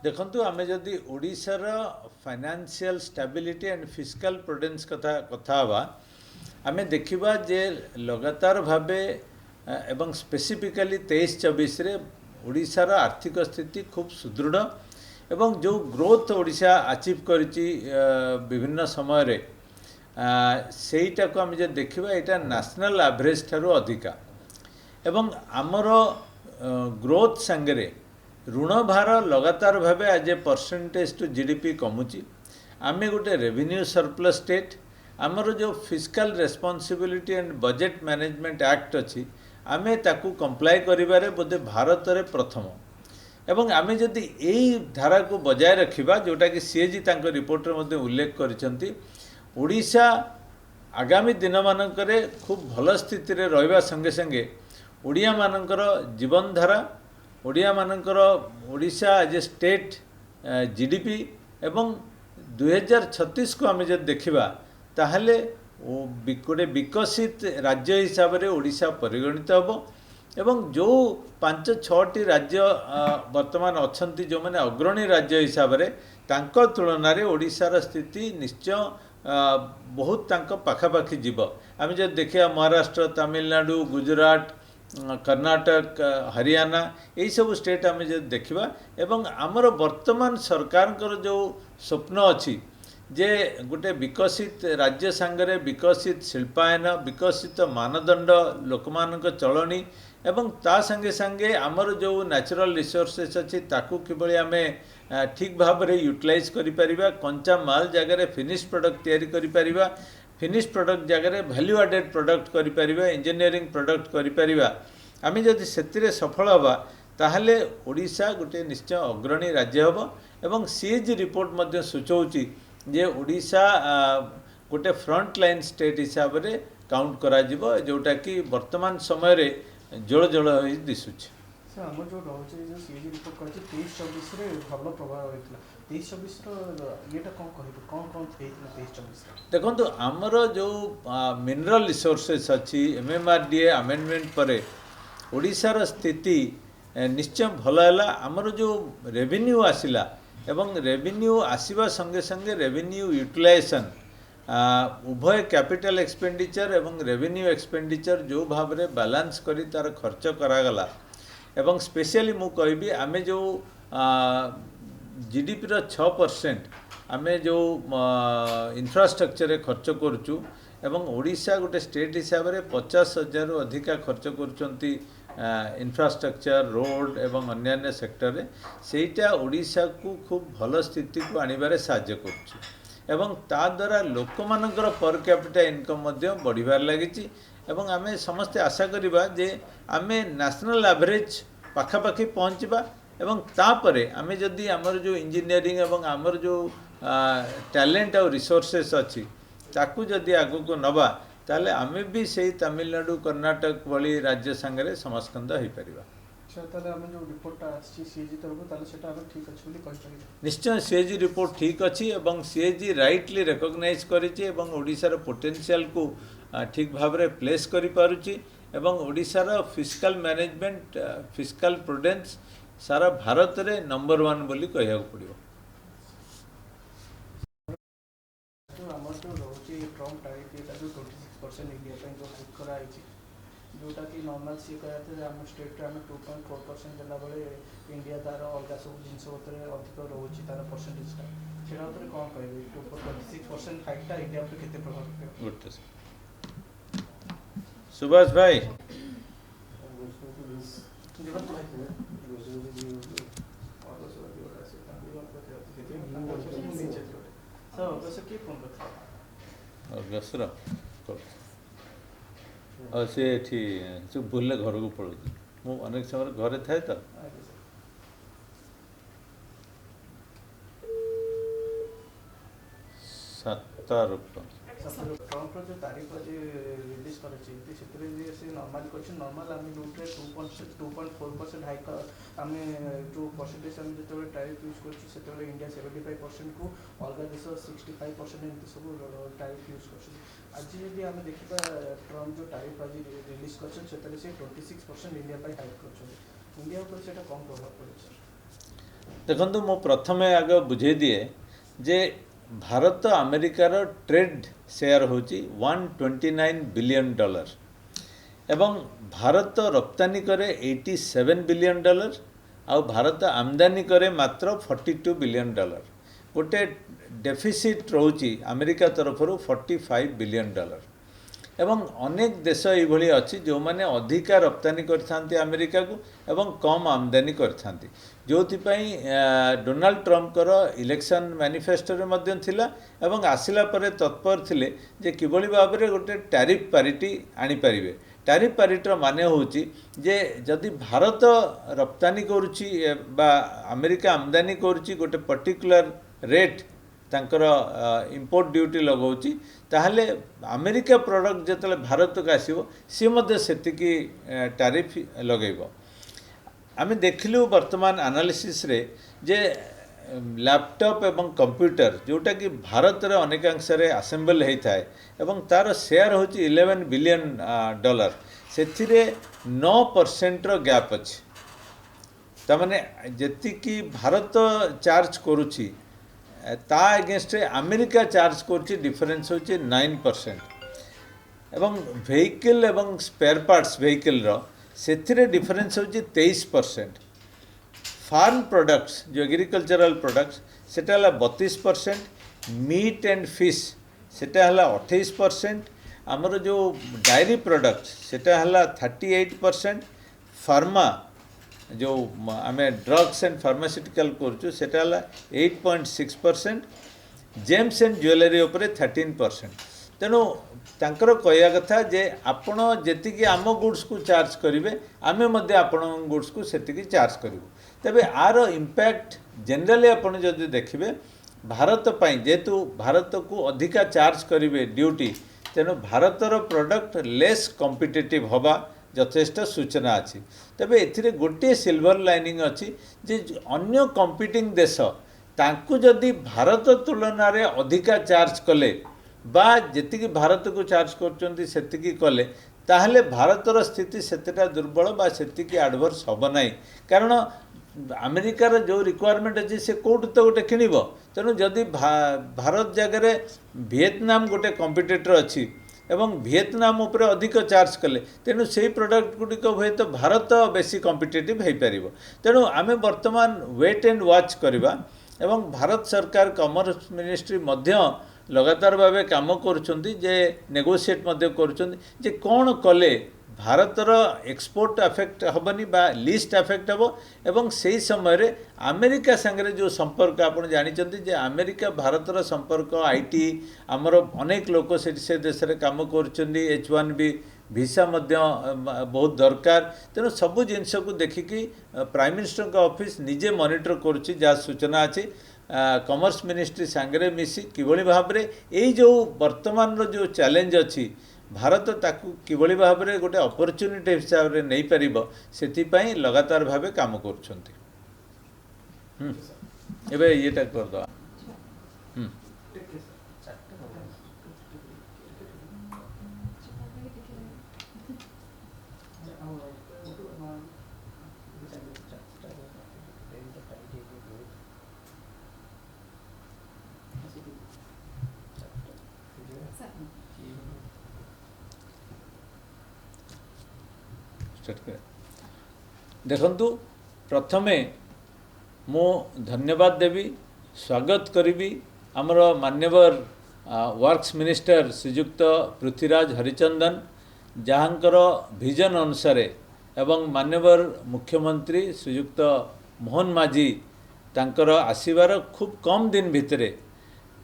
देखंतु आमे जदि ओडिशार फाइनेंशियल स्टेबिलिटी एंड फिस्कल प्रुडेंस कथा हवा आमे देखिबा जे लगातार भाबे एवं स्पेसिफिकली 23-24 रे ओडिशार आर्थिक स्थिति खूब सुदृढ़ एवं जो ग्रोथ ओडिशा अचीव करिछि विभिन्न समय रे सेटा को आमे जे देखिबा एटा नेशनल एवरेज ठारो अधिका एवं आमर ग्रोथ संगे ऋण भार लगातार भावे आज ए परसेंटेज टू जीडीपी कमुची आमे गोटे रेवेन्यू सरप्लस स्टेट आमर जो fiscal responsibility and budget management act अच्छी आमे ताकू कंप्लाई करिबारे बोधे भारत रे प्रथम एवं आमे जदि एई धारा को बजाय रखिबा जोटा कि सीएजी तांको रिपोर्ट रे मध्ये उल्लेख करिसंती ओडिशा आगामी दिन मानकरे खूब भल स्थिति रे रहइबा संगे संगे ओडिया मानकर जीवन धारा ओडिया मानकर Odisha as a state GDP एवं 2036 को आमे जब देखिबा ताहले गोटे विकसित राज्य हिसाब से ओडिशा परिगणित होबो एवं जो 5-6टी राज्य वर्तमान अच्छंती जो माने अग्रणी राज्य हिसाब से तांको तुलना रे ओडिशार स्थिति निश्चय बहुत तांको पाखापाखी जीव आमे जब देखिया महाराष्ट्र तमिलनाडु गुजरात कर्नाटक हरियाणा यही सब स्टेट आमे जब देखिबा एवं आमर वर्तमान सरकार जो स्वप्न अच्छी जे गोटे विकसित राज्य सांगरे विकसित शिल्पायन विकसित मानदंड लोकमानक चलनी एवं ता संगे संगे आमर जो नेचुरल रिसोर्सेस अच्छी ताकू किभली आमे ठीक भाव में यूटिलाइज करि परिबा कंचा माल जगह फिनिश प्रोडक्ट तैयारी करि परिबा फिनिश प्रोडक्ट जगह वैल्यू एडेड प्रोडक्ट करि परिबा इंजीनियरिंग प्रोडक्ट करि परिबा आमे जदि सेतिरे सफल हबा ताहले ओडिशा गोटे निश्चय अग्रणी राज्य हबो एवं सीएजी रिपोर्ट मध्ये सूचौची जे ओडिशा गोटे फ्रंट लाइन स्टेट हिसाब से काउंट करा जिवो जोटा कि वर्तमान समय रे जल जल दिशुଛି सर हम जो रहउछि जो सीएजी रिपोर्ट करछि 23-24 रे भलो प्रभाव होइतला 23-24 रो येटा कोन कहिबो कोन हेइतला 23-24 देखंतु हमर जो मिनरल रिसोर्सेस अछि एमएमआरडीए अमेंडमेंट परे ओडिशार स्थिति निश्चय भल हैला हमर जो रेवेन्यू आसिला एवं रेवेन्यू आसीबा संगे संगे रेवेन्यू यूटिलाइजेशन उभय कैपिटल एक्सपेंडिचर एवं रेवेन्यू एक्सपेंडिचर जो भाव में बैलेंस करी तार खर्च करागला एवं स्पेशली मु कहबी आमे जो जीडीपी रो 6% आमे जो इंफ्रास्ट्रक्चर रे खर्च करूचु एवं ओडिशा गोटे स्टेट हिसाब से 50,000 रु अधिका खर्च करूचंती इंफ्रास्ट्रक्चर रोड एवं अन्य सेक्टर रे सेटा ओडिशा को खूब भल स्थिति को आनिबारे साहाय्य करूची एवं ता द्वारा लोक मानकर पर कैपिटा इनकम मध्य बढ़िबार लागिची एवं आमे समस्त आशा करिबा जे आमे नेशनल एवरेज पाखापाखी पहुँचबा एवं तापरे आमे जदि आमर जो इंजीनियरिंग एवं आमर जो टैलेंट और रिसोर्सेस अच्छी ताकू जदि आगु को नबा ताले आमे भी सही तमिलनाडु कर्नाटक वाली राज्य संगे समस्कंद हो पारिबा निश्चय सीएजी रिपोर्ट ठीक अच्छी एवं सीएजी राइटली रिकॉग्नाइज करिछि एवं ओडिशार पोटेंशियल को ठीक भाव में प्लेस करि पारुछि एवं ओडिशार फिस्कल मैनेजमेंट फिस्कल प्रुडेंस सारा भारत रे नंबर 1 बोली कहया पड़िबो ट्रम्प टैरिफ ये जो 26% इंडिया पे जो हाइक करा आइछि जोटा कि नॉर्मल सी कहया थे हम स्टेट रे हम 2.4% देला बळे इंडिया तार अलगा सब जिंस उतरे अधिक रहउछि तार परसेंटेज ता सेरा उतरे कोन कहबे 26% हाइक ता इंडिया पे केते प्रभाव पड़े गुड सुभाष भाई अगसर और से एठी जो भूल घर को पड़ो मु अनेक समय घरे थाए तो ट्रम्प जो तारीख आज रिलीज कर नॉर्मल कर नॉर्मल आम रूट्रे 2.4% हाइक आम जो परसेंटेज आम जो टैरिफ यूज कर इंडिया 75% को अलग देश 65% एमती सब टैरिफ यूज कर आज जब आम देखा ट्रम्प जो टैरिफ आज रिलीज कर 26% इंडिया हाइक कर इंडिया पर कौन प्रभाव पड़े सर ଦେଖନ୍ତୁ ମୁଁ ପ୍ରଥମେ ଆଗ ବୁଝେଇ ଦିଏ ଯେ ଭାରତ ଆମେରିକାର ଟ୍ରେଡ୍ ସେୟାର ହେଉଛି $129 ବିଲିୟନ୍ ଏବଂ ଭାରତ ରପ୍ତାନି କରେ $87 ବିଲିୟନ୍ ଆଉ ଭାରତ ଆମଦାନୀ କରେ ମାତ୍ର $42 ବିଲିୟନ୍। ଗୋଟେ ଡେଫିସିଟ୍ ରହୁଛି ଆମେରିକା ତରଫରୁ $45 ବିଲିୟନ୍ ଏବଂ ଅନେକ ଦେଶ ଏଇଭଳି ଅଛି ଯେଉଁମାନେ ଅଧିକା ରପ୍ତାନି କରିଥାନ୍ତି ଆମେରିକାକୁ ଏବଂ କମ୍ ଆମଦାନୀ କରିଥାନ୍ତି, ଯେଉଁଥିପାଇଁ ଡୋନାଲ୍ଡ ଟ୍ରମ୍ପଙ୍କର ଇଲେକ୍ସନ୍ ମ୍ୟାନିଫେଷ୍ଟୋରେ ମଧ୍ୟ ଥିଲା ଏବଂ ଆସିଲା ପରେ ତତ୍ପର ଥିଲେ ଯେ କିଭଳି ଭାବରେ ଗୋଟେ ଟ୍ୟାରିଫ୍ ପାରିଟି ଆଣିପାରିବେ। ଟ୍ୟାରିଫ୍ ପାରିଟିର ମାନେ ହେଉଛି ଯେ ଯଦି ଭାରତ ରପ୍ତାନି କରୁଛି ବା ଆମେରିକା ଆମଦାନୀ କରୁଛି ଗୋଟେ ପର୍ଟିକୁଲାର ରେଟ୍ ତାଙ୍କର ଇମ୍ପୋର୍ଟ ଡ୍ୟୁଟି ଲଗାଉଛି, ତାହେଲେ ଆମେରିକା ପ୍ରଡ଼କ୍ଟ ଯେତେବେଳେ ଭାରତକୁ ଆସିବ ସିଏ ମଧ୍ୟ ସେତିକି ଟ୍ୟାରିଫ୍ ଲଗାଇବ। ଆମେ ଦେଖିଲୁ ବର୍ତ୍ତମାନ ଆନାଲିସିସ୍ରେ ଯେ ଲ୍ୟାପଟପ୍ ଏବଂ କମ୍ପ୍ୟୁଟର ଯେଉଁଟାକି ଭାରତରେ ଅନେକାଂଶରେ ଆସେମ୍ବଲ୍ ହୋଇଥାଏ ଏବଂ ତା'ର ସେୟାର ହେଉଛି $11 ବିଲିୟନ୍, ସେଥିରେ 9%ର ଗ୍ୟାପ୍ ଅଛି। ତାମାନେ ଯେତିକି ଭାରତ ଚାର୍ଜ କରୁଛି ତା ଏଗେନଷ୍ଟରେ ଆମେରିକା ଚାର୍ଜ କରୁଛି ଡିଫରେନ୍ସ ହେଉଛି 9% ଏବଂ ଭେହିକିଲ୍ ଏବଂ ସ୍ପେୟାର ପାର୍ଟସ୍ ଭେହିକିଲ୍ର ସେଥିରେ ଡିଫରେନ୍ସ ହେଉଛି 23%। फार्म प्रोडक्ट्स जो एग्रीकल्चरल प्रोडक्ट्स सेटा हला 32%, मीट एंड फिश सेटा हला 28%, आमर जो डायरी प्रोडक्ट्स सेटा हला 38%, फार्मा जो आम ड्रग्स एंड फार्मास्यूटिकल करूँ सेटा हला 8.6%, जेम्स एंड ज्वेलरी उपरे 13%। तेणु तांकर कहया कथा जे आपण जेतिकी आम गुड्स को चार्ज करेंगे आमे मध्य आपण गुड्स को सेतिकी चार्ज करूँ। तेबे आर इम्पैक्ट जनरली आपण जदि देखिए भारत पाई जेहेतु भारत को अधिका चार्ज करेंगे ड्यूटी, तेणु भारतर प्रोडक्ट लेस कॉम्पिटिटिव हवा यथेष्ट सूचना अच्छी। तेबे एथिरे गोटे सिल्वर लाइनिंग अच्छी जे अन्य कॉम्पिटिंग देश तांकु जदि भारत तुलना रे अधिका चार्ज कले बा जेतिकी भारत को चार्ज करचंती सेतिकी कले ताहले भारतर स्थिति सेतेटा दुर्बल बा सेतिकी एडवर्स हब नाही, कारण अमेरिकार जो रिक्वायरमेंट अच्छी से कौट तो गोटे किणव। तेणु जदि भारत जगह विएतनाम गोटे कॉम्पिटिटर अच्छी एवं विएतनाम उपरे अधिक चार्ज कले तेणु से प्रोडक्ट गुड़िक हुए तो भारत बेसी कॉम्पिटिटिव हो पार। तेणु आमे वर्तमान वेट एंड वॉच करवा एवं भारत सरकार कॉमर्स मिनिस्ट्री मध्य लगातार भाव काम करुँचे जे नेगोशिएट करुँचे कौन कले भारतर एक्सपोर्ट अफेक्ट हेनी बा लिस्ट अफेक्ट हे एवं से समय रे अमेरिका संगे जो संपर्क आपड़ जानते जे अमेरिका भारतर संपर्क आईटी आमर अनेक लोक से देश में काम करुँच H1B वीसा मध्य बहुत दरकार। तेणु सबू जिनस को देखिकी प्राइम मिनिस्टर का ऑफिस निजे मॉनिटर करुँची जहाँ सूचना अच्छी कॉमर्स मिनिस्ट्री सांगरे मिसी किभली भाव में यही जो वर्तमान जो चैलेंज अच्छी भारत ताकू किभली भाव में गोटे अपॉर्चुनिटी हिसाब से नहीं पारिबो सेतिपाई लगातार भावे काम करुछंती। एबे येटा कर दो। देखंतु प्रथमे मु धन्यवाद देवी स्वागत करी आमर मान्यवर वर्क्स मिनिस्टर श्रीयुक्त पृथ्वीराज हरिचंदन जहाँकर विजन अनुसार एवं मान्यवर मुख्यमंत्री श्रीयुक्त मोहन माझी तांकर आसीबार खूब कम दिन भितरे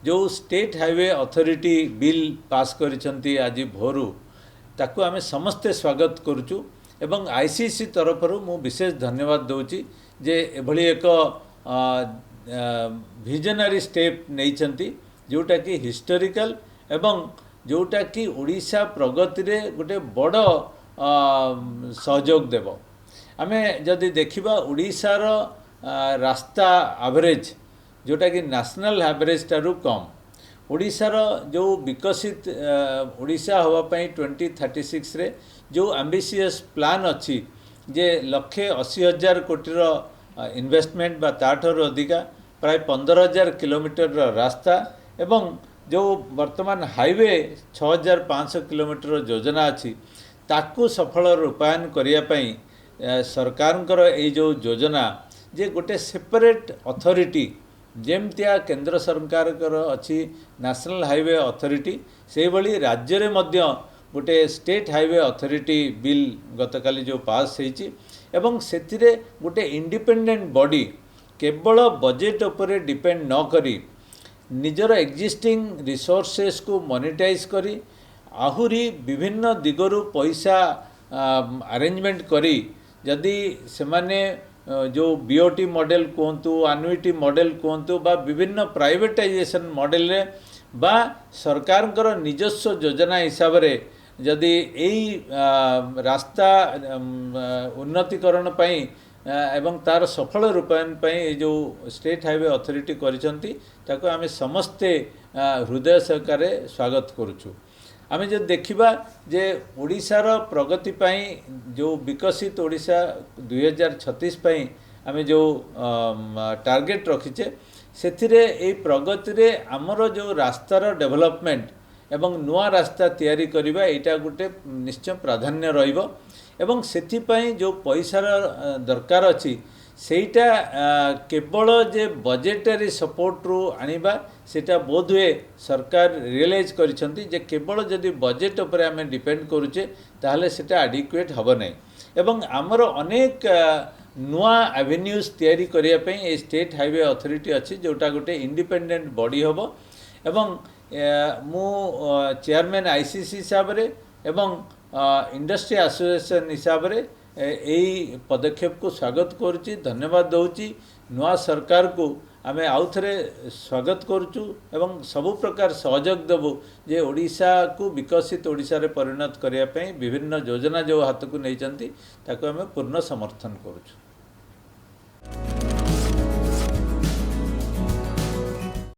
जो state highway authority bill pass करिसंती आज भोरू ताकू आमे समस्ते स्वागत करुचु एवं आईसीसी तरफ मु विशेष धन्यवाद दूची जे एभली एक विजनरी स्टेप नैचंती जोटा कि हिस्टोरिकल एवं जोटा कि ओडिशा प्रगति रे गोटे बड़ सहयोग देव। आमे जदि देखिबा ओडिशार रास्ता एवरेज जोटा कि नेशनल एवरेज टारू कम ओडिशार जो विकसित ओडिशा हवा पई 2036 रे जो एम्बिशियस प्लान अच्छी जे 180,000 कोटीर इन्वेस्टमेंट बा ताठर अधिका प्राय 15,000 किलोमीटर रास्ता एवं जो वर्तमान हाईवे 6,500 किलोमीटर योजना अच्छी ताकू सफल रूपायन करने सरकारଙ୍କର ये जो योजना जे गोटे सेपरेट अथॉरिटी जेमतिया केंद्र सरकार अच्छी नेशनल हाईवे अथॉरिटी से भली राज्य रे मध्य गोटे स्टेट हाईवे अथॉरिटी बिल गतकाली जो पास होईची एवं सेतिरे गोटे इंडिपेंडेंट बॉडी केवल बजेट उपरे डिपेंड न करी निजर एक्जिस्टिंग रिसोर्सेस को मोनेटाइज करी आहुरी विभिन्न दिगरु पैसा अरेंजमेंट करी जदि सेमाने जो बीओटी मॉडल कहतु एनुइटी मॉडल कहतु बा विभिन्न प्राइवेटाइजेशन मॉडल रे बा सरकार निजस्व योजना हिसाब रे जदि यही रास्ता उन्नतिकरण पई एवं तार सफल रूपायन पई जो स्टेट हाईवे अथॉरिटी करिसंती ताको आमे समस्ते हृदय सहकारे स्वागत करूछु। आमे जो देखिबा जे ओडिशार प्रगति पई जो विकसित ओडिशा 2036 पई आमे जो टार्गेट रखिचे सेथिरे ए प्रगति रे हमरो जो रास्तार डेवलपमेंट एवं नुआ रास्ता तैयारी करिबा एटा गोटे निश्चय प्राधान्य रहिबो एवं सेथिपाई जो पैसार दरकार अच्छी सेटा केवल जे बजेटरी सपोर्ट रू आनिबा सेटा बोध हुए सरकार रियलाइज करिसंती जे केवल जदि बजेट उपरे आमे डिपेंड करूचे ताहले सेटा एडिक्वेट हबो नै एवं हमर अनेक नुआ एवेन्यूज तैयारी करिया पई ए स्टेट हाईवे अथॉरिटी अच्छी जोटा गोटे इंडिपेंडेंट बॉडी हबो एवं मु चेयरमैन आईसीसी हिसाब रे एवं इंडस्ट्री एसोसिएशन हिसाब रे यही पदक्षेप को स्वागत करुच्ची धन्यवाद दौची नुआ सरकार को आमे आउ थे स्वागत करुचु एवं सबु प्रकार सहयोग देबु जे ओडिशा को विकसित ओडिशा रे परिणत करिया पई विभिन्न योजना जो हाथ को नहीं ताको आमे पूर्ण समर्थन करुचु।